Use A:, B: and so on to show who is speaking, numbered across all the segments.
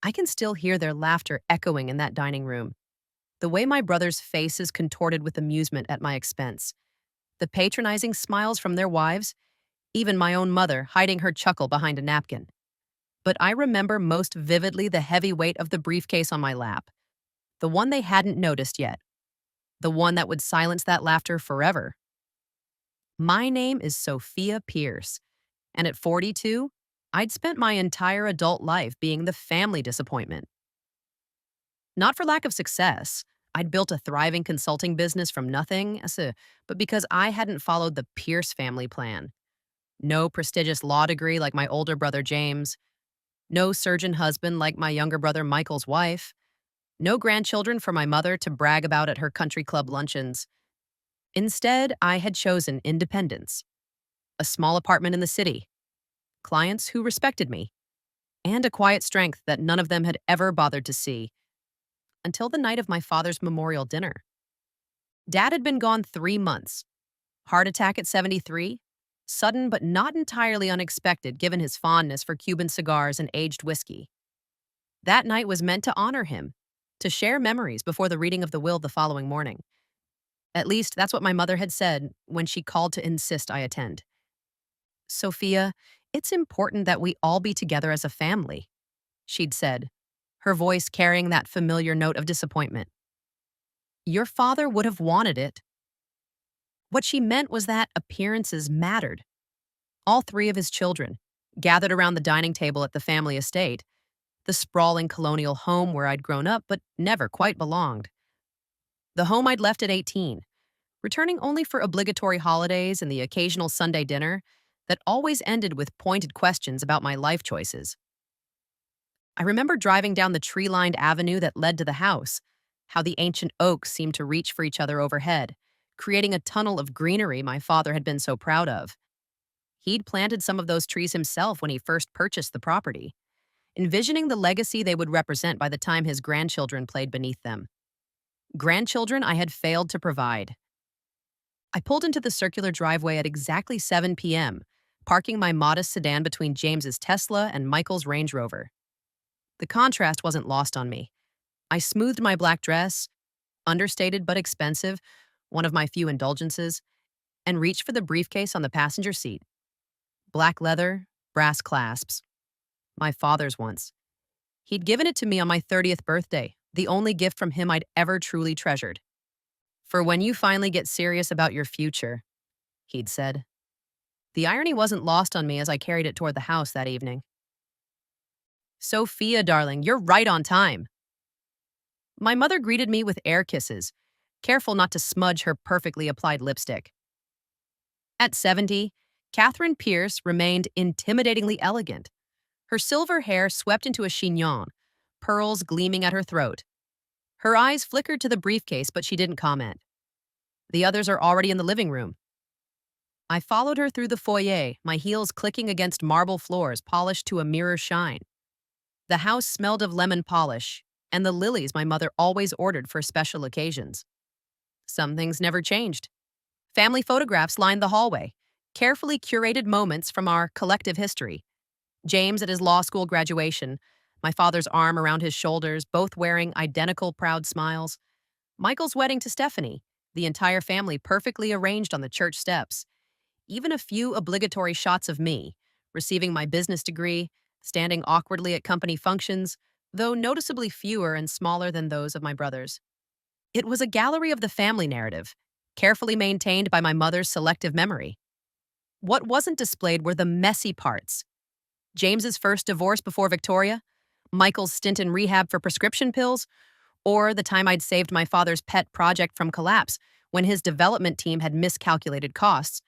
A: I can still hear their laughter echoing in that dining room. The way my brothers' faces contorted with amusement at my expense. The patronizing smiles from their wives, even my own mother hiding her chuckle behind a napkin. But I remember most vividly the heavy weight of the briefcase on my lap, the one they hadn't noticed yet, the one that would silence that laughter forever. My name is Sophia Pierce, and at 42, I'd spent my entire adult life being the family disappointment. Not for lack of success. I'd built a thriving consulting business from nothing, but because I hadn't followed the Pierce family plan. No prestigious law degree like my older brother James, no surgeon husband like my younger brother Michael's wife, no grandchildren for my mother to brag about at her country club luncheons. Instead, I had chosen independence, a small apartment in the city, clients who respected me, and a quiet strength that none of them had ever bothered to see. Until the night of my father's memorial dinner. Dad had been gone 3 months. Heart attack at 73, sudden but not entirely unexpected given his fondness for Cuban cigars and aged whiskey. That night was meant to honor him, to share memories before the reading of the will the following morning. At least that's what my mother had said when she called to insist I attend. Sophia, it's important that we all be together as a family, she'd said, her voice carrying that familiar note of disappointment. Your father would have wanted it. What she meant was that appearances mattered. All three of his children, gathered around the dining table at the family estate, the sprawling colonial home where I'd grown up but never quite belonged. The home I'd left at 18, returning only for obligatory holidays and the occasional Sunday dinner that always ended with pointed questions about my life choices. I remember driving down the tree-lined avenue that led to the house, how the ancient oaks seemed to reach for each other overhead, creating a tunnel of greenery my father had been so proud of. He'd planted some of those trees himself when he first purchased the property, envisioning the legacy they would represent by the time his grandchildren played beneath them. Grandchildren I had failed to provide. I pulled into the circular driveway at exactly 7 p.m., parking my modest sedan between James's Tesla and Michael's Range Rover. The contrast wasn't lost on me. I smoothed my black dress, understated but expensive, one of my few indulgences, and reached for the briefcase on the passenger seat. Black leather, brass clasps. My father's once. He'd given it to me on my 30th birthday, the only gift from him I'd ever truly treasured. For when you finally get serious about your future, he'd said. The irony wasn't lost on me as I carried it toward the house that evening. Sophia, darling, you're right on time. My mother greeted me with air kisses, careful not to smudge her perfectly applied lipstick. At 70, Catherine Pierce remained intimidatingly elegant. Her silver hair swept into a chignon, pearls gleaming at her throat. Her eyes flickered to the briefcase, but she didn't comment. The others are already in the living room. I followed her through the foyer, my heels clicking against marble floors polished to a mirror shine. The house smelled of lemon polish and the lilies my mother always ordered for special occasions. Some things never changed. Family photographs lined the hallway, carefully curated moments from our collective history. James at his law school graduation, my father's arm around his shoulders, both wearing identical proud smiles. Michael's wedding to Stephanie, the entire family perfectly arranged on the church steps. Even a few obligatory shots of me, receiving my business degree, standing awkwardly at company functions, though noticeably fewer and smaller than those of my brothers. It was a gallery of the family narrative, carefully maintained by my mother's selective memory. What wasn't displayed were the messy parts. James's first divorce before Victoria, Michael's stint in rehab for prescription pills, or the time I'd saved my father's pet project from collapse when his development team had miscalculated costs,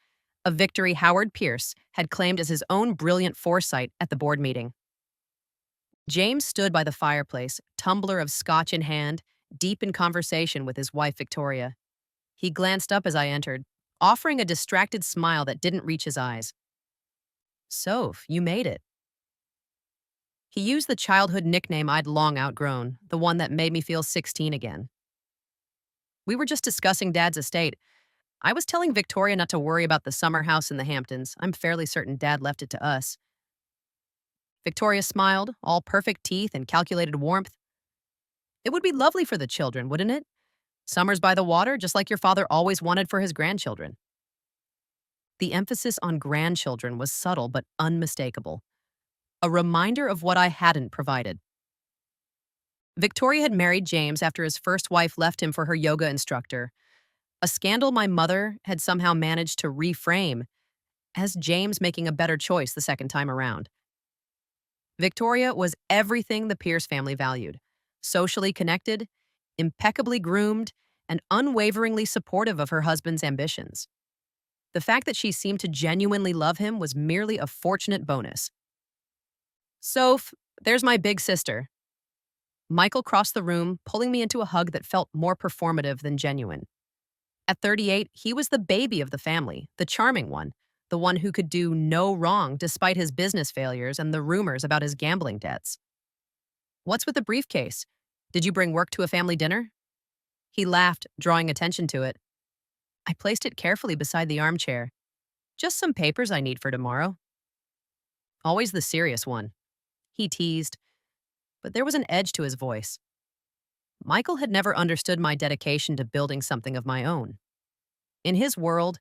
A: a victory Howard Pierce had claimed as his own brilliant foresight at the board meeting. James stood by the fireplace, tumbler of scotch in hand, deep in conversation with his wife Victoria. He glanced up as I entered, offering a distracted smile that didn't reach his eyes. Soph, you made it. He used the childhood nickname I'd long outgrown, the one that made me feel 16 again. We were just discussing Dad's estate. I was telling Victoria not to worry about the summer house in the Hamptons. I'm fairly certain Dad left it to us. Victoria smiled, all perfect teeth and calculated warmth. It would be lovely for the children, wouldn't it? Summers by the water, just like your father always wanted for his grandchildren. The emphasis on grandchildren was subtle but unmistakable, a reminder of what I hadn't provided. Victoria had married James after his first wife left him for her yoga instructor, a scandal my mother had somehow managed to reframe as James making a better choice the second time around. Victoria was everything the Pierce family valued: socially connected, impeccably groomed, and unwaveringly supportive of her husband's ambitions. The fact that she seemed to genuinely love him was merely a fortunate bonus. Soph, there's my big sister. Michael crossed the room, pulling me into a hug that felt more performative than genuine. At 38, he was the baby of the family, the charming one, the one who could do no wrong despite his business failures and the rumors about his gambling debts. What's with the briefcase? Did you bring work to a family dinner? He laughed, drawing attention to it. I placed it carefully beside the armchair. Just some papers I need for tomorrow. Always the serious one. He teased, but there was an edge to his voice. Michael had never understood my dedication to building something of my own. In his world,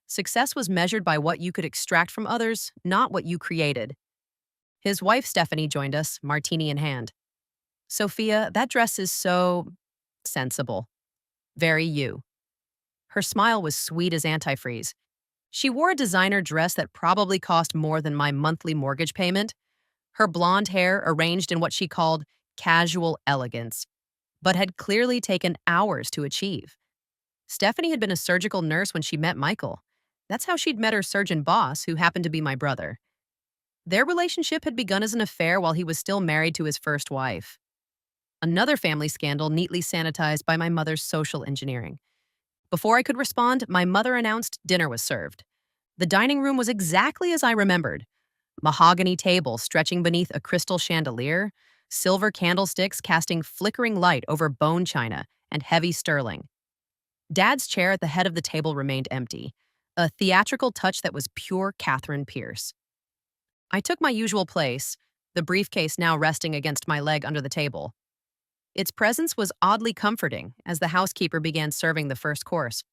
A: success was measured by what you could extract from others, not what you created. His wife, Stephanie, joined us, martini in hand. Sophia, that dress is so sensible. Very you. Her smile was sweet as antifreeze. She wore a designer dress that probably cost more than my monthly mortgage payment, her blonde hair arranged in what she called casual elegance, but had clearly taken hours to achieve. Stephanie had been a surgical nurse when she met Michael. That's how she'd met her surgeon boss, who happened to be my brother. Their relationship had begun as an affair while he was still married to his first wife. Another family scandal neatly sanitized by my mother's social engineering. Before I could respond, my mother announced dinner was served. The dining room was exactly as I remembered. Mahogany table stretching beneath a crystal chandelier, silver candlesticks casting flickering light over bone china, and heavy sterling. Dad's chair at the head of the table remained empty, a theatrical touch that was pure Catherine Pierce. I took my usual place, the briefcase now resting against my leg under the table. Its presence was oddly comforting as the housekeeper began serving the first course.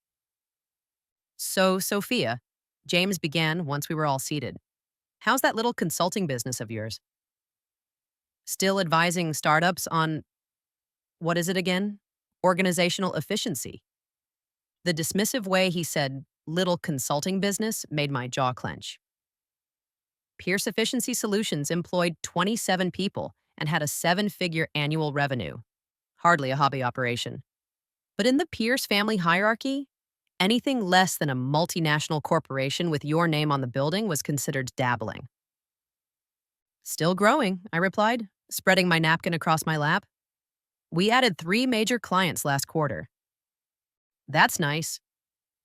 A: So, Sophia, James began once we were all seated. How's that little consulting business of yours? Still advising startups on, what is it again? Organizational efficiency. The dismissive way he said little consulting business made my jaw clench. Pierce Efficiency Solutions employed 27 people and had a 7-figure annual revenue. Hardly a hobby operation. But in the Pierce family hierarchy, anything less than a multinational corporation with your name on the building was considered dabbling. Still growing, I replied, spreading my napkin across my lap. We added 3 major clients last quarter. That's nice.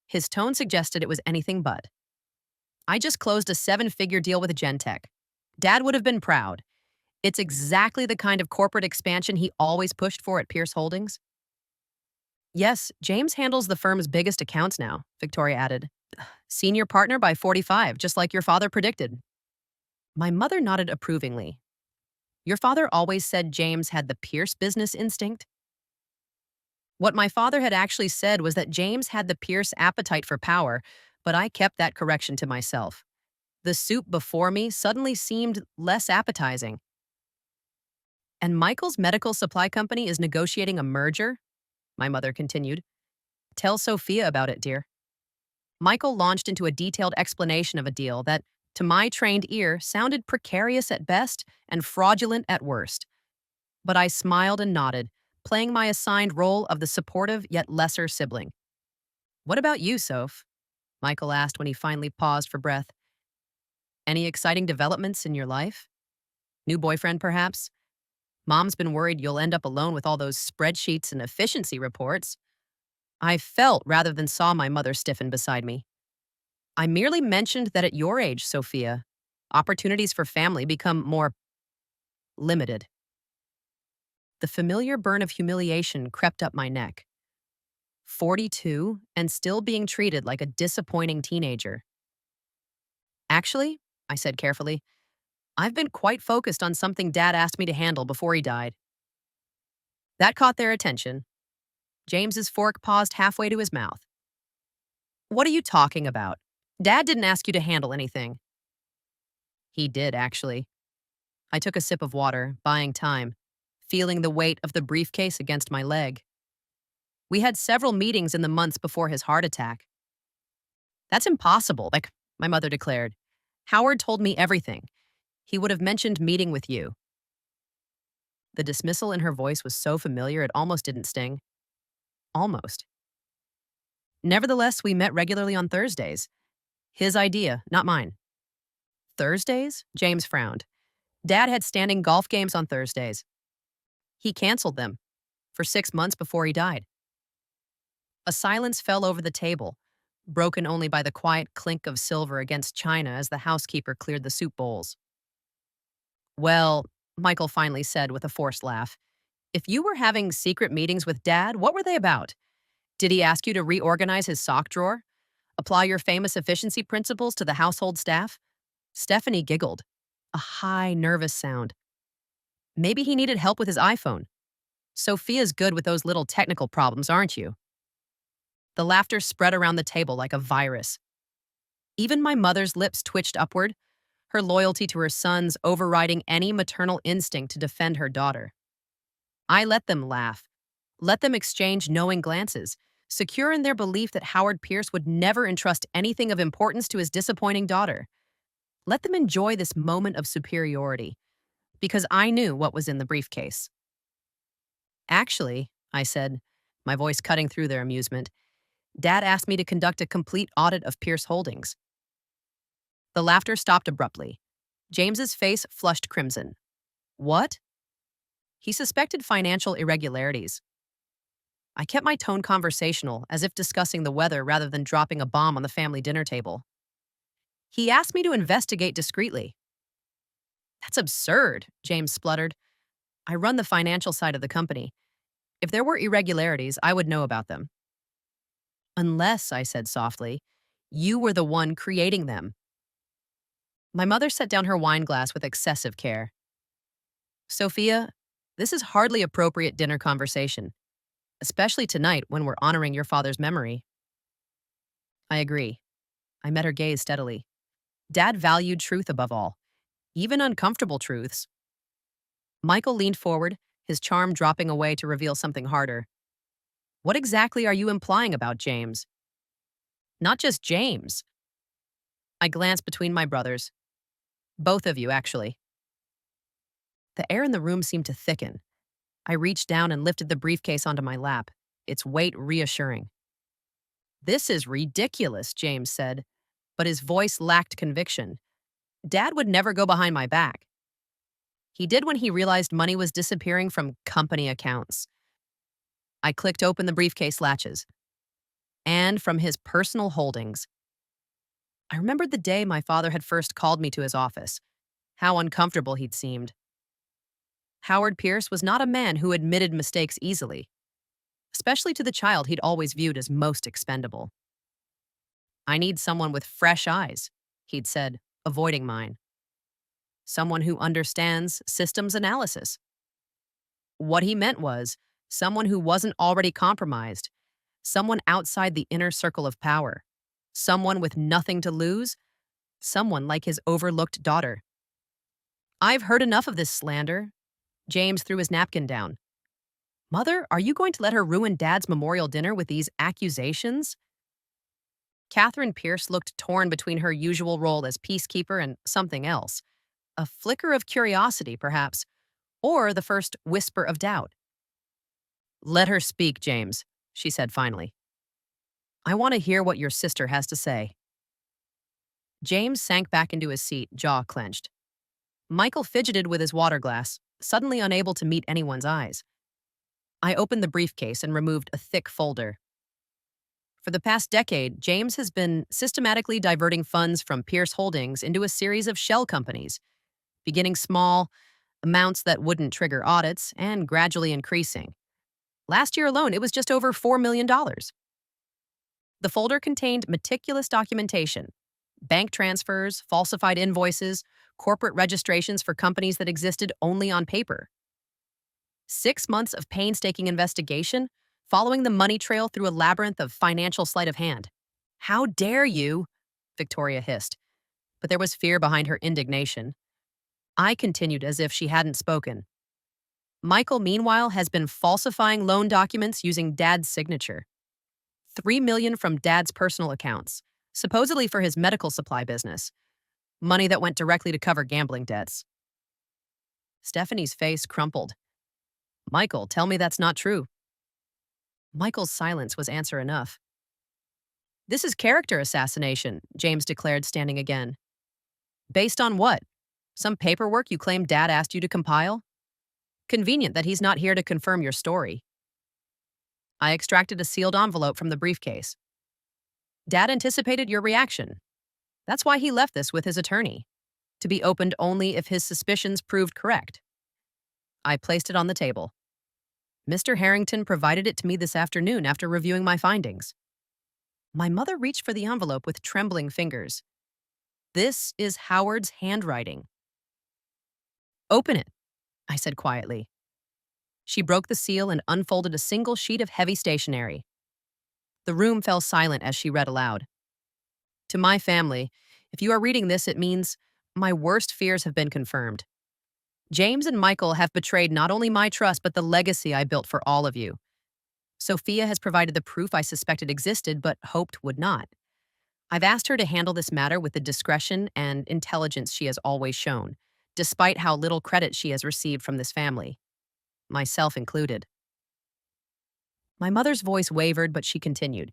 A: His tone suggested it was anything but. I just closed a 7-figure deal with Gentech. Dad would have been proud. It's exactly the kind of corporate expansion he always pushed for at Pierce Holdings. Yes, James handles the firm's biggest accounts now, Victoria added. Senior partner by 45, just like your father predicted. My mother nodded approvingly. Your father always said James had the Pierce business instinct? What my father had actually said was that James had the Pierce appetite for power, but I kept that correction to myself. The soup before me suddenly seemed less appetizing. And Michael's medical supply company is negotiating a merger? My mother continued. Tell Sophia about it, dear. Michael launched into a detailed explanation of a deal that, to my trained ear, sounded precarious at best and fraudulent at worst. But I smiled and nodded, playing my assigned role of the supportive yet lesser sibling. What about you, Soph? Michael asked when he finally paused for breath. Any exciting developments in your life? New boyfriend, perhaps? Mom's been worried you'll end up alone with all those spreadsheets and efficiency reports. I felt rather than saw my mother stiffen beside me. I merely mentioned that at your age, Sophia, opportunities for family become more limited. The familiar burn of humiliation crept up my neck. 42 and still being treated like a disappointing teenager. Actually, I said carefully, I've been quite focused on something Dad asked me to handle before he died. That caught their attention. James's fork paused halfway to his mouth. What are you talking about? Dad didn't ask you to handle anything. He did, actually. I took a sip of water, buying time, feeling the weight of the briefcase against my leg. We had several meetings in the months before his heart attack. That's impossible, my mother declared. Howard told me everything. He would have mentioned meeting with you. The dismissal in her voice was so familiar it almost didn't sting. Almost. Nevertheless, we met regularly on Thursdays. His idea, not mine. Thursdays? James frowned. Dad had standing golf games on Thursdays. He canceled them for 6 months before he died. A silence fell over the table, broken only by the quiet clink of silver against china as the housekeeper cleared the soup bowls. Well, Michael finally said with a forced laugh, if you were having secret meetings with Dad, what were they about? Did he ask you to reorganize his sock drawer? Apply your famous efficiency principles to the household staff? Stephanie giggled, a high, nervous sound. Maybe he needed help with his iPhone. Sophia's good with those little technical problems, aren't you? The laughter spread around the table like a virus. Even my mother's lips twitched upward, her loyalty to her sons overriding any maternal instinct to defend her daughter. I let them laugh, let them exchange knowing glances, secure in their belief that Howard Pierce would never entrust anything of importance to his disappointing daughter. Let them enjoy this moment of superiority, because I knew what was in the briefcase. Actually, I said, my voice cutting through their amusement, Dad asked me to conduct a complete audit of Pierce Holdings. The laughter stopped abruptly. James's face flushed crimson. What? He suspected financial irregularities. I kept my tone conversational, as if discussing the weather rather than dropping a bomb on the family dinner table. He asked me to investigate discreetly. That's absurd, James spluttered. I run the financial side of the company. If there were irregularities, I would know about them. Unless, I said softly, you were the one creating them. My mother set down her wine glass with excessive care. Sophia, this is hardly appropriate dinner conversation, especially tonight when we're honoring your father's memory. I agree. I met her gaze steadily. Dad valued truth above all, even uncomfortable truths. Michael leaned forward, his charm dropping away to reveal something harder. What exactly are you implying about James? Not just James. I glanced between my brothers. Both of you, actually. The air in the room seemed to thicken. I reached down and lifted the briefcase onto my lap, its weight reassuring. This is ridiculous, James said, but his voice lacked conviction. Dad would never go behind my back. He did when he realized money was disappearing from company accounts. I clicked open the briefcase latches. And from his personal holdings. I remembered the day my father had first called me to his office, how uncomfortable he'd seemed. Howard Pierce was not a man who admitted mistakes easily, especially to the child he'd always viewed as most expendable. I need someone with fresh eyes, he'd said, avoiding mine. Someone who understands systems analysis. What he meant was someone who wasn't already compromised, someone outside the inner circle of power, someone with nothing to lose, someone like his overlooked daughter. I've heard enough of this slander. James threw his napkin down. Mother, are you going to let her ruin Dad's memorial dinner with these accusations? Catherine Pierce looked torn between her usual role as peacekeeper and something else. A flicker of curiosity, perhaps, or the first whisper of doubt. Let her speak, James, she said finally. I want to hear what your sister has to say. James sank back into his seat, jaw clenched. Michael fidgeted with his water glass, suddenly unable to meet anyone's eyes. I opened the briefcase and removed a thick folder. For the past decade, James has been systematically diverting funds from Pierce Holdings into a series of shell companies, beginning small, amounts that wouldn't trigger audits, and gradually increasing. Last year alone, it was just over $4 million. The folder contained meticulous documentation, Bank transfers, falsified invoices, corporate registrations for companies that existed only on paper. 6 months of painstaking investigation, following the money trail through a labyrinth of financial sleight of hand. How dare you? Victoria hissed, but there was fear behind her indignation. I continued as if she hadn't spoken. Michael, meanwhile, has been falsifying loan documents using Dad's signature. 3 million from Dad's personal accounts, supposedly for his medical supply business. Money that went directly to cover gambling debts. Stephanie's face crumpled. Michael, tell me that's not true. Michael's silence was answer enough. This is character assassination, James declared, standing again. Based on what? Some paperwork you claim Dad asked you to compile? Convenient that he's not here to confirm your story. I extracted a sealed envelope from the briefcase. Dad anticipated your reaction. That's why he left this with his attorney, to be opened only if his suspicions proved correct. I placed it on the table. Mr. Harrington provided it to me this afternoon after reviewing my findings. My mother reached for the envelope with trembling fingers. This is Howard's handwriting. Open it, I said quietly. She broke the seal and unfolded a single sheet of heavy stationery. The room fell silent as she read aloud. To my family, if you are reading this, it means my worst fears have been confirmed. James and Michael have betrayed not only my trust, but the legacy I built for all of you. Sophia has provided the proof I suspected existed, but hoped would not. I've asked her to handle this matter with the discretion and intelligence she has always shown, despite how little credit she has received from this family, myself included. My mother's voice wavered, but she continued.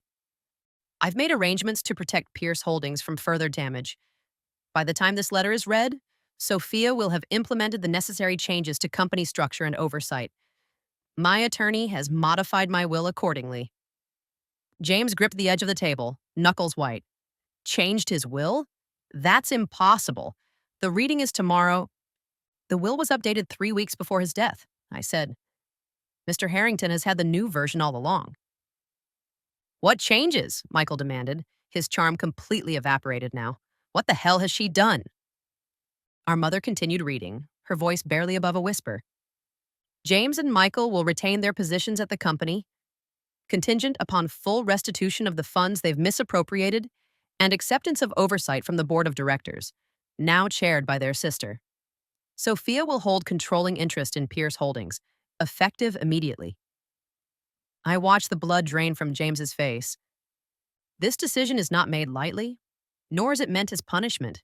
A: I've made arrangements to protect Pierce Holdings from further damage. By the time this letter is read, Sophia will have implemented the necessary changes to company structure and oversight. My attorney has modified my will accordingly. James gripped the edge of the table, knuckles white. Changed his will? That's impossible. The reading is tomorrow. The will was updated 3 weeks before his death, I said. Mr. Harrington has had the new version all along. What changes? Michael demanded, his charm completely evaporated now. What the hell has she done? Our mother continued reading, her voice barely above a whisper. James and Michael will retain their positions at the company, contingent upon full restitution of the funds they've misappropriated and acceptance of oversight from the board of directors, now chaired by their sister. Sophia will hold controlling interest in Pierce Holdings, effective immediately. I watched the blood drain from James's face. This decision is not made lightly, nor is it meant as punishment.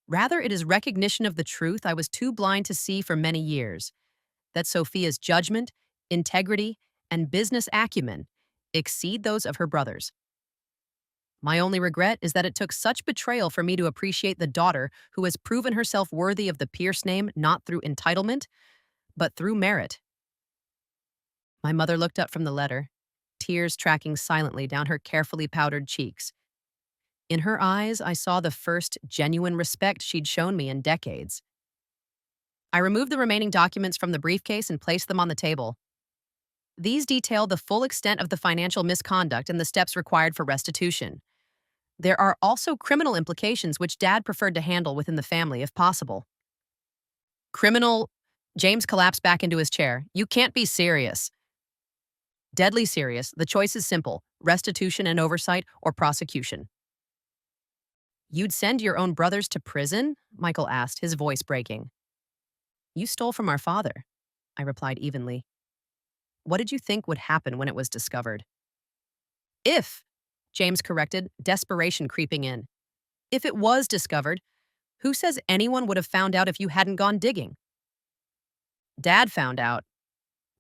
A: Rather, it is recognition of the truth I was too blind to see for many years, that Sophia's judgment, integrity, and business acumen exceed those of her brothers. My only regret is that it took such betrayal for me to appreciate the daughter who has proven herself worthy of the Pierce name not through entitlement, but through merit. My mother looked up from the letter, tears tracking silently down her carefully powdered cheeks. In her eyes, I saw the first genuine respect she'd shown me in decades. I removed the remaining documents from the briefcase and placed them on the table. These detail the full extent of the financial misconduct and the steps required for restitution. There are also criminal implications which Dad preferred to handle within the family if possible. Criminal? James collapsed back into his chair. You can't be serious. Deadly serious. The choice is simple: restitution and oversight or prosecution. You'd send your own brothers to prison? Michael asked, his voice breaking. You stole from our father, I replied evenly. What did you think would happen when it was discovered? If, James corrected, desperation creeping in. If it was discovered, who says anyone would have found out if you hadn't gone digging? Dad found out.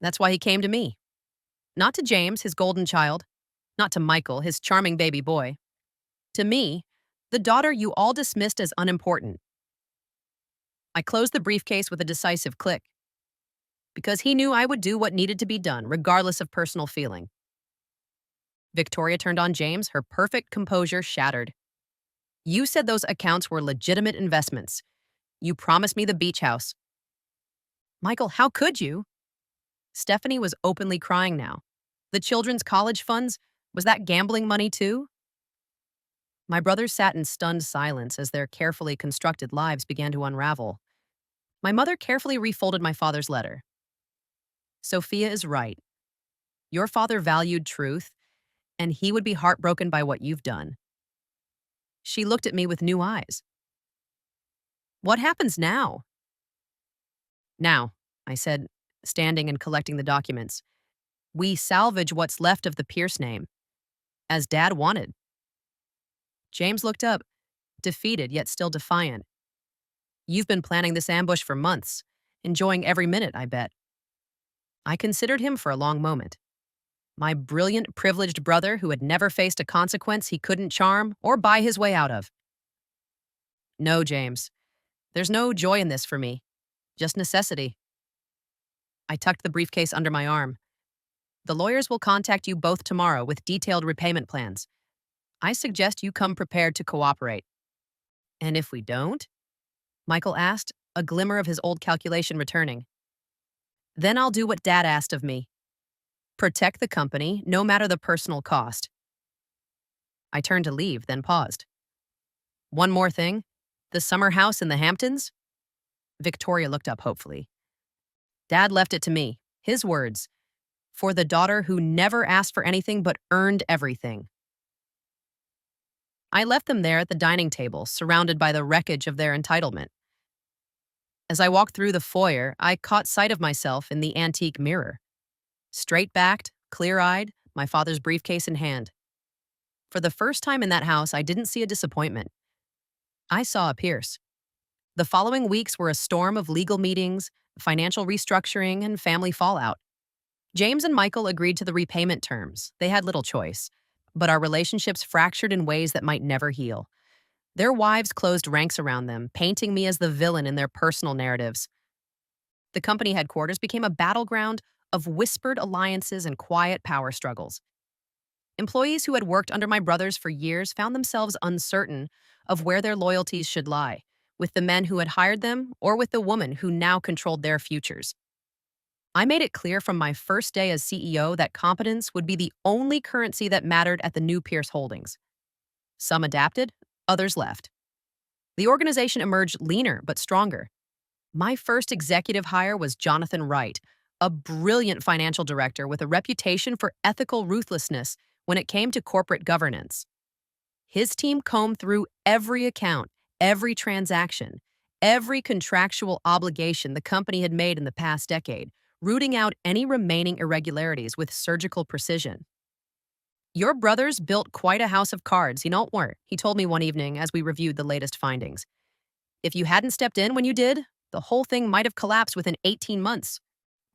A: That's why he came to me. Not to James, his golden child. Not to Michael, his charming baby boy. To me, the daughter you all dismissed as unimportant. I closed the briefcase with a decisive click, because he knew I would do what needed to be done, regardless of personal feeling. Victoria turned on James, her perfect composure shattered. You said those accounts were legitimate investments. You promised me the beach house. Michael, how could you? Stephanie was openly crying now. The children's college funds, was that gambling money too? My brothers sat in stunned silence as their carefully constructed lives began to unravel. My mother carefully refolded my father's letter. Sophia is right. Your father valued truth, and he would be heartbroken by what you've done. She looked at me with new eyes. What happens now? Now, I said, standing and collecting the documents. We salvage what's left of the Pierce name, as Dad wanted. James looked up, defeated yet still defiant. You've been planning this ambush for months, enjoying every minute, I bet. I considered him for a long moment. My brilliant, privileged brother who had never faced a consequence he couldn't charm or buy his way out of. No, James. There's no joy in this for me. Just necessity. I tucked the briefcase under my arm. The lawyers will contact you both tomorrow with detailed repayment plans. I suggest you come prepared to cooperate. And if we don't? Michael asked, a glimmer of his old calculation returning. Then I'll do what Dad asked of me. Protect the company, no matter the personal cost. I turned to leave, then paused. One more thing. The summer house in the Hamptons? Victoria looked up hopefully. Dad left it to me. His words. For the daughter who never asked for anything but earned everything. I left them there at the dining table, surrounded by the wreckage of their entitlement. As I walked through the foyer, I caught sight of myself in the antique mirror. Straight-backed, clear-eyed, my father's briefcase in hand. For the first time in that house, I didn't see a disappointment. I saw a Pierce. The following weeks were a storm of legal meetings, financial restructuring, and family fallout. James and Michael agreed to the repayment terms. They had little choice. But our relationships fractured in ways that might never heal. Their wives closed ranks around them, painting me as the villain in their personal narratives. The company headquarters became a battleground of whispered alliances and quiet power struggles. Employees who had worked under my brothers for years found themselves uncertain of where their loyalties should lie, with the men who had hired them or with the woman who now controlled their futures. I made it clear from my first day as CEO that competence would be the only currency that mattered at the new Pierce Holdings. Some adapted, others left. The organization emerged leaner but stronger. My first executive hire was Jonathan Wright, a brilliant financial director with a reputation for ethical ruthlessness when it came to corporate governance. His team combed through every account, every transaction, every contractual obligation the company had made in the past decade, rooting out any remaining irregularities with surgical precision. Your brothers built quite a house of cards, you know what? He told me one evening as we reviewed the latest findings. If you hadn't stepped in when you did, the whole thing might have collapsed within 18 months.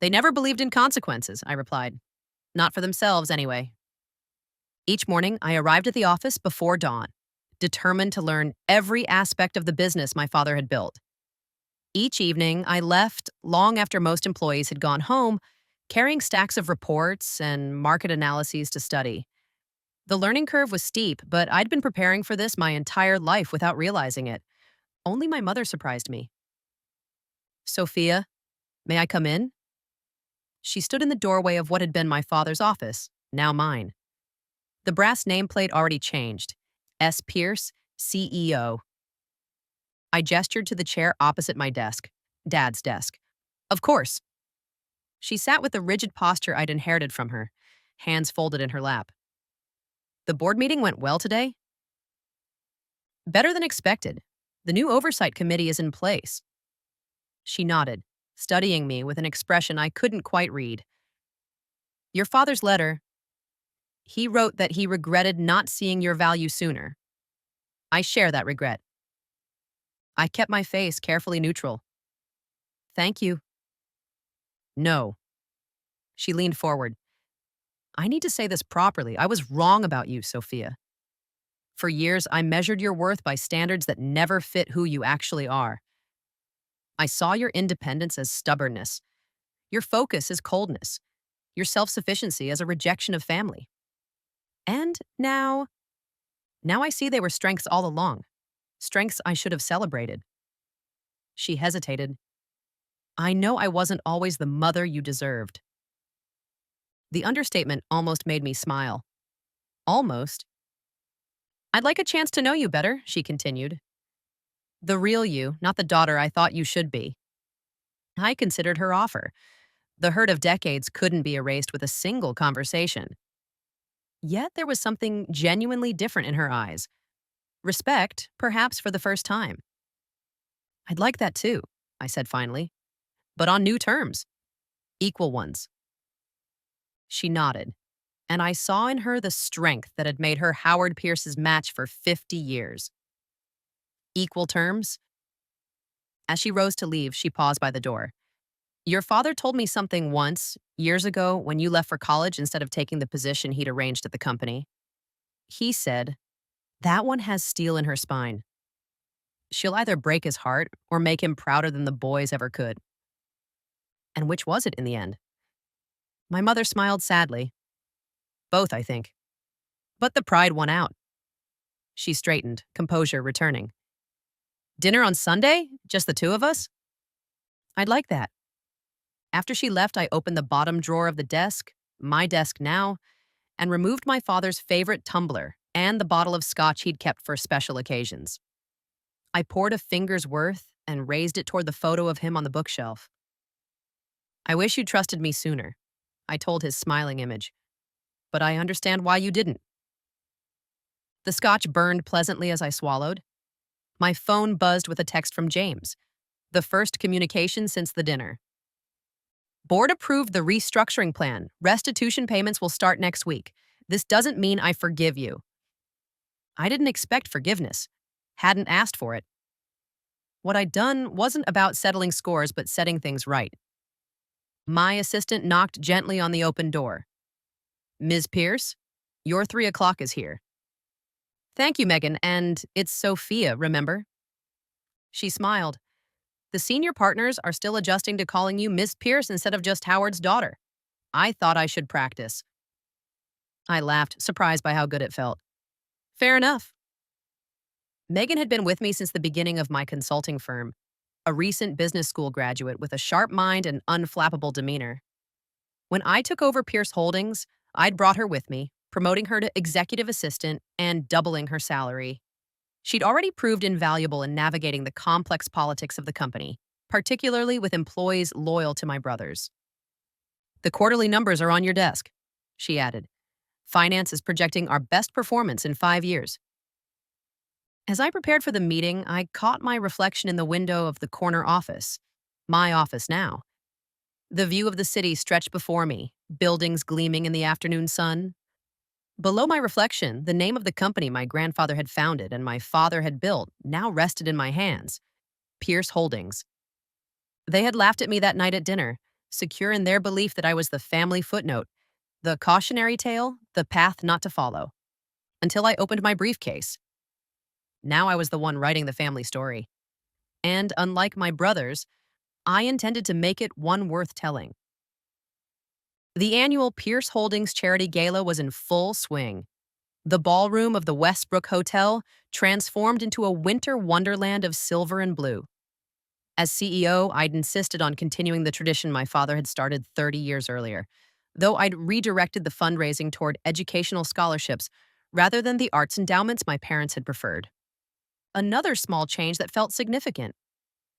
A: They never believed in consequences, I replied. Not for themselves, anyway. Each morning, I arrived at the office before dawn, determined to learn every aspect of the business my father had built. Each evening, I left long after most employees had gone home, carrying stacks of reports and market analyses to study. The learning curve was steep, but I'd been preparing for this my entire life without realizing it. Only my mother surprised me. Sophia, may I come in? She stood in the doorway of what had been my father's office, now mine. The brass nameplate already changed. S. Pierce, CEO. I gestured to the chair opposite my desk, Dad's desk. Of course. She sat with the rigid posture I'd inherited from her, hands folded in her lap. The board meeting went well today? Better than expected. The new oversight committee is in place. She nodded, studying me with an expression I couldn't quite read. Your father's letter. He wrote that he regretted not seeing your value sooner. I share that regret. I kept my face carefully neutral. Thank you. No. She leaned forward. I need to say this properly. I was wrong about you, Sophia. For years, I measured your worth by standards that never fit who you actually are. I saw your independence as stubbornness, your focus as coldness, your self-sufficiency as a rejection of family. And now I see they were strengths all along, strengths I should have celebrated. She hesitated. I know I wasn't always the mother you deserved. The understatement almost made me smile. Almost. I'd like a chance to know you better, she continued. The real you, not the daughter I thought you should be. I considered her offer. The hurt of decades couldn't be erased with a single conversation. Yet there was something genuinely different in her eyes. Respect, perhaps for the first time. I'd like that too, I said finally, but on new terms, equal ones. She nodded, and I saw in her the strength that had made her Howard Pierce's match for 50 years. Equal terms? As she rose to leave, she paused by the door. Your father told me something once, years ago, when you left for college instead of taking the position he'd arranged at the company. He said, that one has steel in her spine. She'll either break his heart or make him prouder than the boys ever could. And which was it in the end? My mother smiled sadly. Both, I think. But the pride won out. She straightened, composure returning. Dinner on Sunday? Just the two of us? I'd like that. After she left, I opened the bottom drawer of the desk, my desk now, and removed my father's favorite tumbler and the bottle of scotch he'd kept for special occasions. I poured a finger's worth and raised it toward the photo of him on the bookshelf. I wish you trusted me sooner, I told his smiling image. But I understand why you didn't. The scotch burned pleasantly as I swallowed. My phone buzzed with a text from James, the first communication since the dinner. Board approved the restructuring plan. Restitution payments will start next week. This doesn't mean I forgive you. I didn't expect forgiveness. Hadn't asked for it. What I'd done wasn't about settling scores, but setting things right. My assistant knocked gently on the open door. Ms. Pierce, your 3 o'clock is here. Thank you, Megan, and it's Sophia, remember? She smiled. The senior partners are still adjusting to calling you Miss Pierce instead of just Howard's daughter. I thought I should practice. I laughed, surprised by how good it felt. Fair enough. Megan had been with me since the beginning of my consulting firm, a recent business school graduate with a sharp mind and unflappable demeanor. When I took over Pierce Holdings, I'd brought her with me, promoting her to executive assistant and doubling her salary. She'd already proved invaluable in navigating the complex politics of the company, particularly with employees loyal to my brothers. The quarterly numbers are on your desk, she added. Finance is projecting our best performance in 5 years. As I prepared for the meeting, I caught my reflection in the window of the corner office, my office now. The view of the city stretched before me, buildings gleaming in the afternoon sun. Below my reflection, the name of the company my grandfather had founded and my father had built now rested in my hands, Pierce Holdings. They had laughed at me that night at dinner, secure in their belief that I was the family footnote, the cautionary tale, the path not to follow, until I opened my briefcase. Now I was the one writing the family story. And unlike my brothers, I intended to make it one worth telling. The annual Pierce Holdings Charity Gala was in full swing. The ballroom of the Westbrook Hotel transformed into a winter wonderland of silver and blue. As CEO, I'd insisted on continuing the tradition my father had started 30 years earlier, though I'd redirected the fundraising toward educational scholarships rather than the arts endowments my parents had preferred. Another small change that felt significant: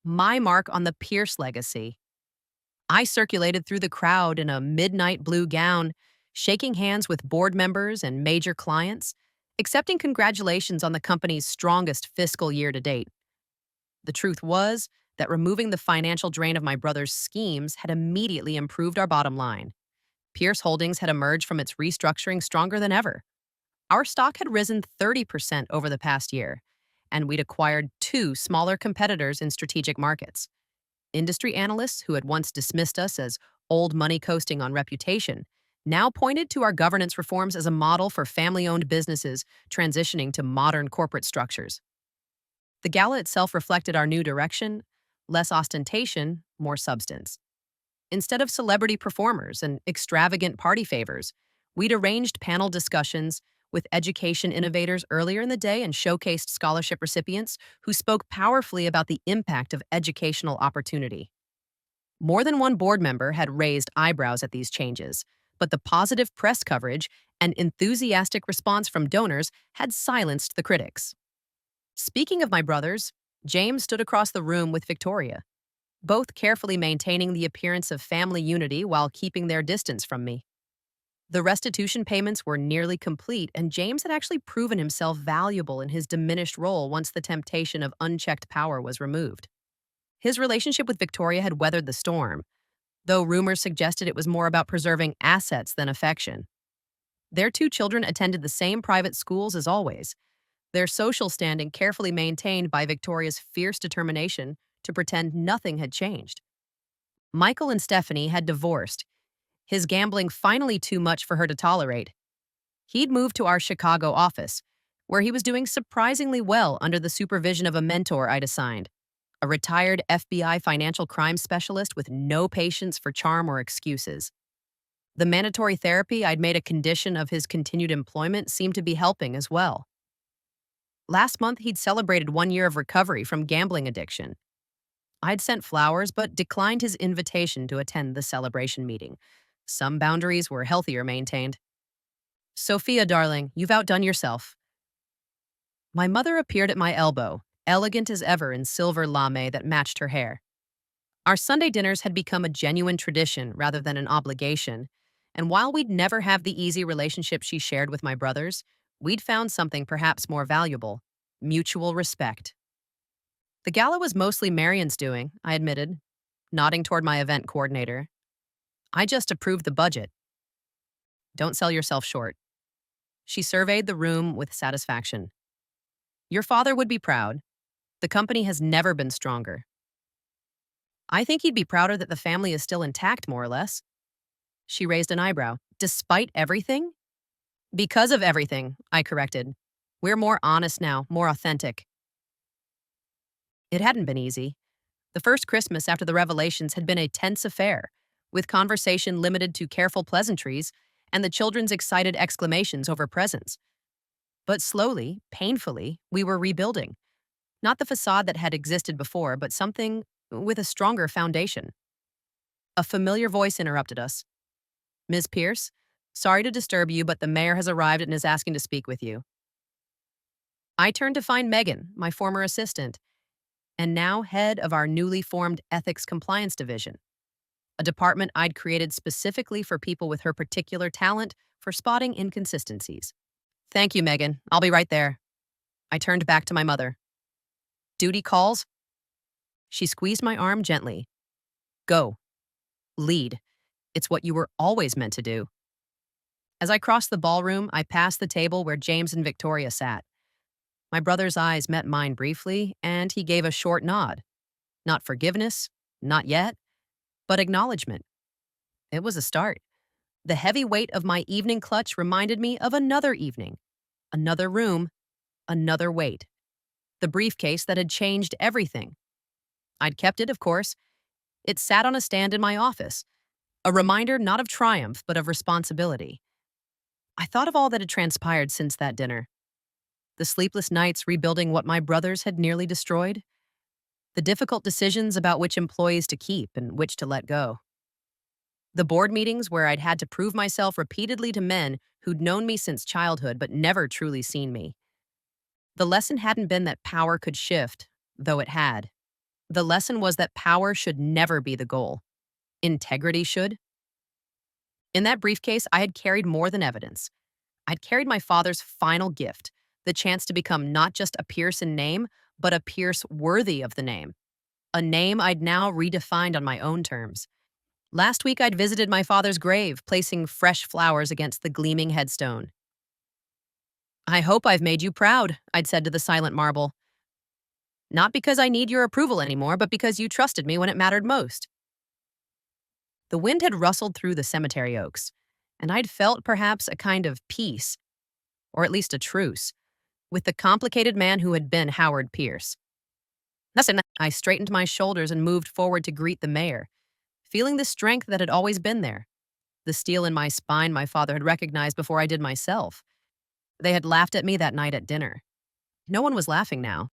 A: my mark on the Pierce legacy. I circulated through the crowd in a midnight blue gown, shaking hands with board members and major clients, accepting congratulations on the company's strongest fiscal year to date. The truth was that removing the financial drain of my brother's schemes had immediately improved our bottom line. Pierce Holdings had emerged from its restructuring stronger than ever. Our stock had risen 30% over the past year, and we'd acquired 2 smaller competitors in strategic markets. Industry analysts who had once dismissed us as old money coasting on reputation now pointed to our governance reforms as a model for family-owned businesses transitioning to modern corporate structures. The gala itself reflected our new direction: less ostentation, more substance. Instead of celebrity performers and extravagant party favors, we'd arranged panel discussions with education innovators earlier in the day and showcased scholarship recipients who spoke powerfully about the impact of educational opportunity. More than one board member had raised eyebrows at these changes, But the positive press coverage and enthusiastic response from donors had silenced the critics. Speaking of my brothers, James stood across the room with Victoria, both carefully maintaining the appearance of family unity while keeping their distance from me. The restitution payments were nearly complete, and James had actually proven himself valuable in his diminished role once the temptation of unchecked power was removed. His relationship with Victoria had weathered the storm, though rumors suggested it was more about preserving assets than affection. Their two children attended the same private schools as always, their social standing carefully maintained by Victoria's fierce determination to pretend nothing had changed. Michael and Stephanie had divorced, his gambling finally too much for her to tolerate. He'd moved to our Chicago office, where he was doing surprisingly well under the supervision of a mentor I'd assigned, a retired FBI financial crime specialist with no patience for charm or excuses. The mandatory therapy I'd made a condition of his continued employment seemed to be helping as well. Last month, he'd celebrated 1 year of recovery from gambling addiction. I'd sent flowers but declined his invitation to attend the celebration meeting. Some boundaries were healthier maintained. "Sophia, darling, you've outdone yourself." My mother appeared at my elbow, elegant as ever in silver lame that matched her hair. Our Sunday dinners had become a genuine tradition rather than an obligation, and while we'd never have the easy relationship she shared with my brothers, we'd found something perhaps more valuable: mutual respect. The gala was mostly Marion's doing, I admitted, nodding toward my event coordinator. "I just approved the budget." "Don't sell yourself short." She surveyed the room with satisfaction. "Your father would be proud. The company has never been stronger." "I think he'd be prouder that the family is still intact, more or less." She raised an eyebrow. "Despite everything?" "Because of everything," I corrected. "We're more honest now, more authentic." It hadn't been easy. The first Christmas after the revelations had been a tense affair, with conversation limited to careful pleasantries and the children's excited exclamations over presents. But slowly, painfully, we were rebuilding. Not the facade that had existed before, but something with a stronger foundation. A familiar voice interrupted us. "Ms. Pierce, sorry to disturb you, but the mayor has arrived and is asking to speak with you." I turned to find Megan, my former assistant, and now head of our newly formed Ethics Compliance Division, a department I'd created specifically for people with her particular talent for spotting inconsistencies. "Thank you, Megan. I'll be right there." I turned back to my mother. "Duty calls?" She squeezed my arm gently. "Go. Lead. It's what you were always meant to do." As I crossed the ballroom, I passed the table where James and Victoria sat. My brother's eyes met mine briefly, and he gave a short nod. Not forgiveness, not yet, but acknowledgement. It was a start. The heavy weight of my evening clutch reminded me of another evening, another room, another weight. The briefcase that had changed everything. I'd kept it, of course. It sat on a stand in my office, a reminder not of triumph, but of responsibility. I thought of all that had transpired since that dinner. The sleepless nights rebuilding what my brothers had nearly destroyed. The difficult decisions about which employees to keep and which to let go. The board meetings where I'd had to prove myself repeatedly to men who'd known me since childhood but never truly seen me. The lesson hadn't been that power could shift, though it had. The lesson was that power should never be the goal. Integrity should. In that briefcase, I had carried more than evidence. I'd carried my father's final gift, the chance to become not just a Pierce in name, but a Pierce worthy of the name. A name I'd now redefined on my own terms. Last week, I'd visited my father's grave, placing fresh flowers against the gleaming headstone. "I hope I've made you proud," I'd said to the silent marble. "Not because I need your approval anymore, but because you trusted me when it mattered most." The wind had rustled through the cemetery oaks, and I'd felt perhaps a kind of peace, or at least a truce, with the complicated man who had been Howard Pierce. Listen, I straightened my shoulders and moved forward to greet the mayor, feeling the strength that had always been there. The steel in my spine my father had recognized before I did myself. They had laughed at me that night at dinner. No one was laughing now.